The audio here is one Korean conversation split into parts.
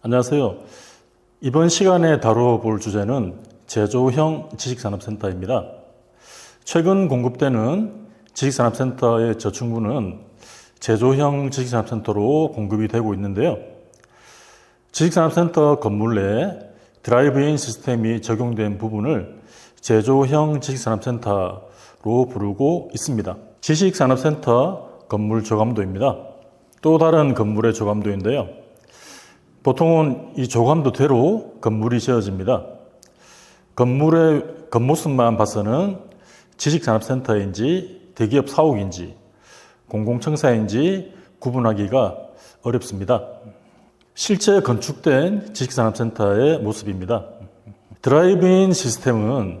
안녕하세요. 이번 시간에 다뤄볼 주제는 제조형 지식산업센터입니다. 최근 공급되는 지식산업센터의 저층부는 제조형 지식산업센터로 공급이 되고 있는데요. 지식산업센터 건물 내 드라이브인 시스템이 적용된 부분을 제조형 지식산업센터로 부르고 있습니다. 지식산업센터 건물 조감도입니다. 또 다른 건물의 조감도인데요. 보통은 이 조감도대로 건물이 지어집니다. 건물의 겉모습만 봐서는 지식산업센터인지 대기업 사옥인지 공공청사인지 구분하기가 어렵습니다. 실제 건축된 지식산업센터의 모습입니다. 드라이브인 시스템은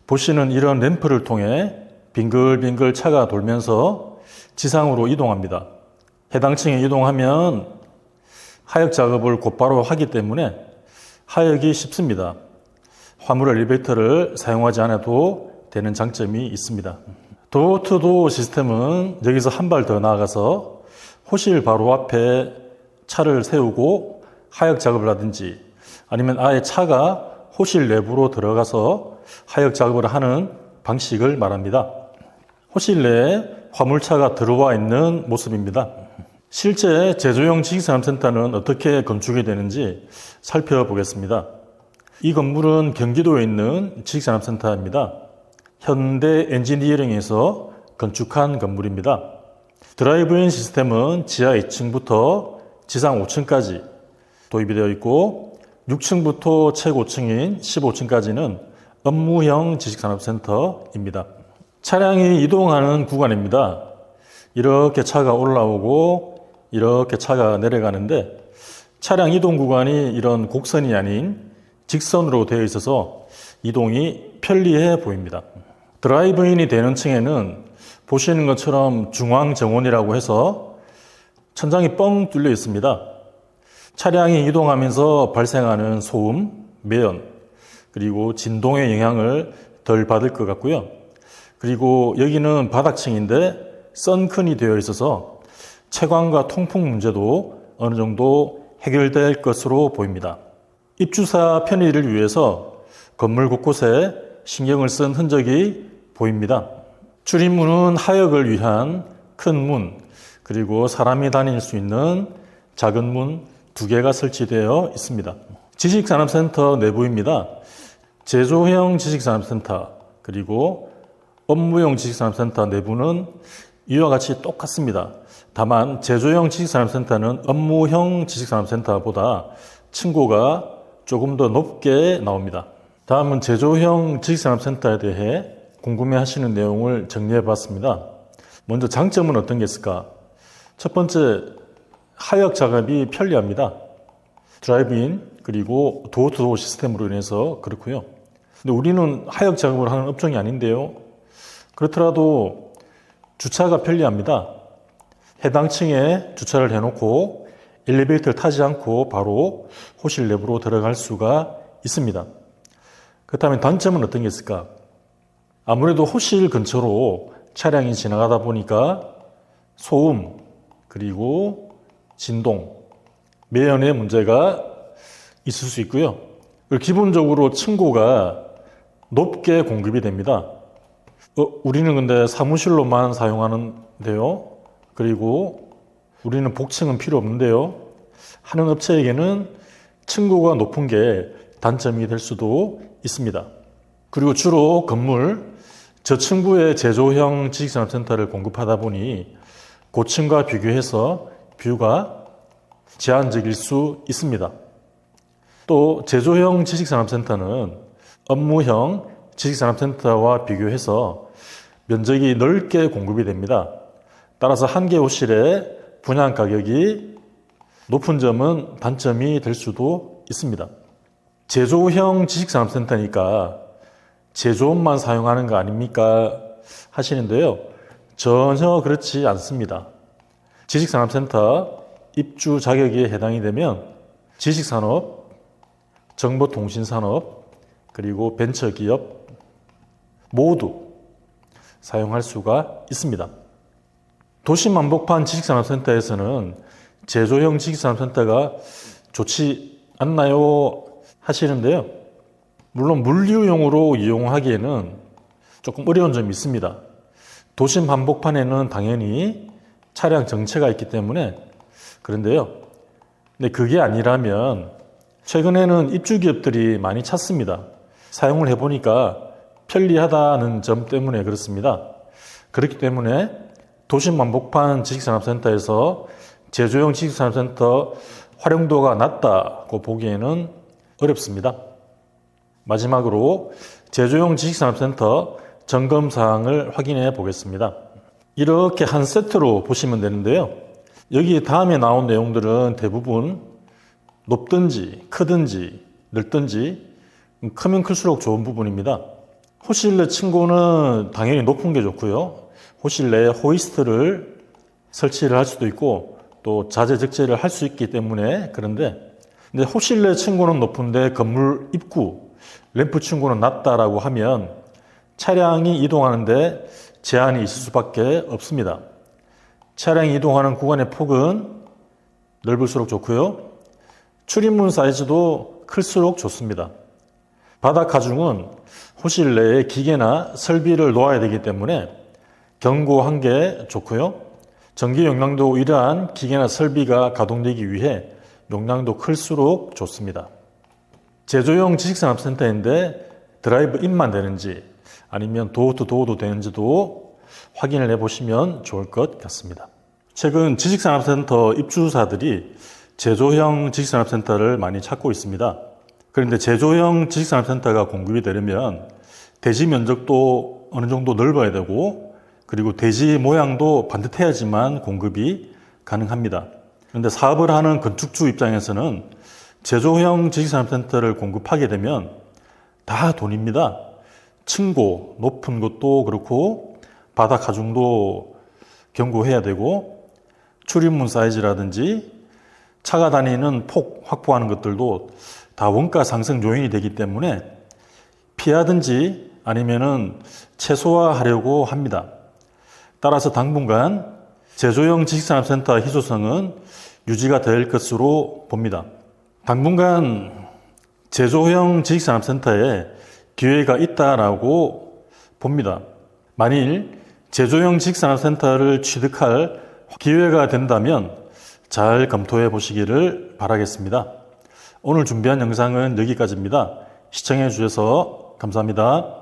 보시는 이런 램프를 통해 빙글빙글 차가 돌면서 지상으로 이동합니다. 해당 층에 이동하면 하역 작업을 곧바로 하기 때문에 하역이 쉽습니다. 화물 엘리베이터를 사용하지 않아도 되는 장점이 있습니다. 도어투도어 시스템은 여기서 한 발 더 나아가서 호실 바로 앞에 차를 세우고 하역 작업을 하든지 아니면 아예 차가 호실 내부로 들어가서 하역 작업을 하는 방식을 말합니다. 호실 내에 화물차가 들어와 있는 모습입니다. 실제 제조형 지식산업센터는 어떻게 건축이 되는지 살펴보겠습니다. 이 건물은 경기도에 있는 지식산업센터입니다. 현대 엔지니어링에서 건축한 건물입니다. 드라이브인 시스템은 지하 2층부터 지상 5층까지 도입이 되어 있고 6층부터 최고층인 15층까지는 업무형 지식산업센터입니다. 차량이 이동하는 구간입니다. 이렇게 차가 올라오고 이렇게 차가 내려가는데 차량 이동 구간이 이런 곡선이 아닌 직선으로 되어 있어서 이동이 편리해 보입니다. 드라이브인이 되는 층에는 보시는 것처럼 중앙정원이라고 해서 천장이 뻥 뚫려 있습니다. 차량이 이동하면서 발생하는 소음, 매연, 그리고 진동의 영향을 덜 받을 것 같고요. 그리고 여기는 바닥층인데 선큰이 되어 있어서 채광과 통풍 문제도 어느 정도 해결될 것으로 보입니다. 입주사 편의를 위해서 건물 곳곳에 신경을 쓴 흔적이 보입니다. 출입문은 하역을 위한 큰 문, 그리고 사람이 다닐 수 있는 작은 문 2개가 설치되어 있습니다. 지식산업센터 내부입니다. 제조형 지식산업센터, 그리고 업무용 지식산업센터 내부는 이와 같이 똑같습니다. 다만 제조형 지식산업센터는 업무형 지식산업센터보다 층고가 조금 더 높게 나옵니다. 다음은 제조형 지식산업센터에 대해 궁금해하시는 내용을 정리해 봤습니다. 먼저 장점은 어떤 게 있을까? 첫 번째, 하역 작업이 편리합니다. 드라이브인 그리고 도어투도어 시스템으로 인해서 그렇고요. 근데 우리는 하역 작업을 하는 업종이 아닌데요. 그렇더라도 주차가 편리합니다. 해당 층에 주차를 해놓고 엘리베이터를 타지 않고 바로 호실 내부로 들어갈 수가 있습니다. 그렇다면 단점은 어떤 게 있을까? 아무래도 호실 근처로 차량이 지나가다 보니까 소음, 그리고 진동, 매연의 문제가 있을 수 있고요. 기본적으로 층고가 높게 공급이 됩니다. 우리는 근데 사무실로만 사용하는데요. 그리고 우리는 복층은 필요 없는데요. 하는 업체에게는 층고가 높은 게 단점이 될 수도 있습니다. 그리고 주로 건물 저층부의 제조형 지식산업센터를 공급하다 보니 고층과 비교해서 뷰가 제한적일 수 있습니다. 또 제조형 지식산업센터는 업무형 지식산업센터와 비교해서 면적이 넓게 공급이 됩니다. 따라서 한 개 호실의 분양 가격이 높은 점은 단점이 될 수도 있습니다. 제조형 지식산업센터니까 제조업만 사용하는 거 아닙니까? 하시는데요. 전혀 그렇지 않습니다. 지식산업센터 입주 자격에 해당이 되면 지식산업, 정보통신산업, 그리고 벤처기업 모두 사용할 수가 있습니다. 도시만복판 지식산업센터에서는 제조형 지식산업센터가 좋지 않나요? 하시는데요. 물론 물류용으로 이용하기에는 조금 어려운 점이 있습니다. 도심 한복판에는 당연히 차량 정체가 있기 때문에 그런데요. 근데 그게 아니라면 최근에는 입주기업들이 많이 찾습니다. 사용을 해보니까 편리하다는 점 때문에 그렇습니다. 그렇기 때문에 도심 한복판 지식산업센터에서 제조용 지식산업센터 활용도가 낮다고 보기에는 어렵습니다. 마지막으로 제조용 지식산업센터 점검사항을 확인해 보겠습니다. 이렇게 한 세트로 보시면 되는데요. 여기 다음에 나온 내용들은 대부분 높든지 크든지 넓든지 크면 클수록 좋은 부분입니다. 호실 내 층고는 당연히 높은 게 좋고요. 호실 내에 호이스트를 설치를 할 수도 있고 또 자재 적재를 할 수 있기 때문에 그런데 호실 내 층고는 높은데 건물 입구 램프 층고는 낮다라고 하면 차량이 이동하는데 제한이 있을 수밖에 없습니다. 차량이 이동하는 구간의 폭은 넓을수록 좋고요. 출입문 사이즈도 클수록 좋습니다. 바닥 하중은 호실 내에 기계나 설비를 놓아야 되기 때문에 견고한 게 좋고요. 전기 용량도 이러한 기계나 설비가 가동되기 위해 용량도 클수록 좋습니다. 제조용 지식산업센터인데 드라이브 인만 되는지 아니면 도어 투 도어도 되는지도 확인을 해보시면 좋을 것 같습니다. 최근 지식산업센터 입주사들이 제조형 지식산업센터를 많이 찾고 있습니다. 그런데 제조형 지식산업센터가 공급이 되려면 대지 면적도 어느 정도 넓어야 되고 그리고 대지 모양도 반듯해야지만 공급이 가능합니다. 그런데 사업을 하는 건축주 입장에서는 제조형 지식산업센터를 공급하게 되면 다 돈입니다. 층고 높은 것도 그렇고 바닥 하중도 견고해야 되고 출입문 사이즈라든지 차가 다니는 폭 확보하는 것들도 다 원가 상승 요인이 되기 때문에 피하든지 아니면은 최소화하려고 합니다. 따라서 당분간 제조형 지식산업센터 희소성은 유지가 될 것으로 봅니다. 당분간 제조형 지식산업센터에 기회가 있다라고 봅니다. 만일 제조형 지식산업센터를 취득할 기회가 된다면 잘 검토해 보시기를 바라겠습니다. 오늘 준비한 영상은 여기까지입니다. 시청해 주셔서 감사합니다.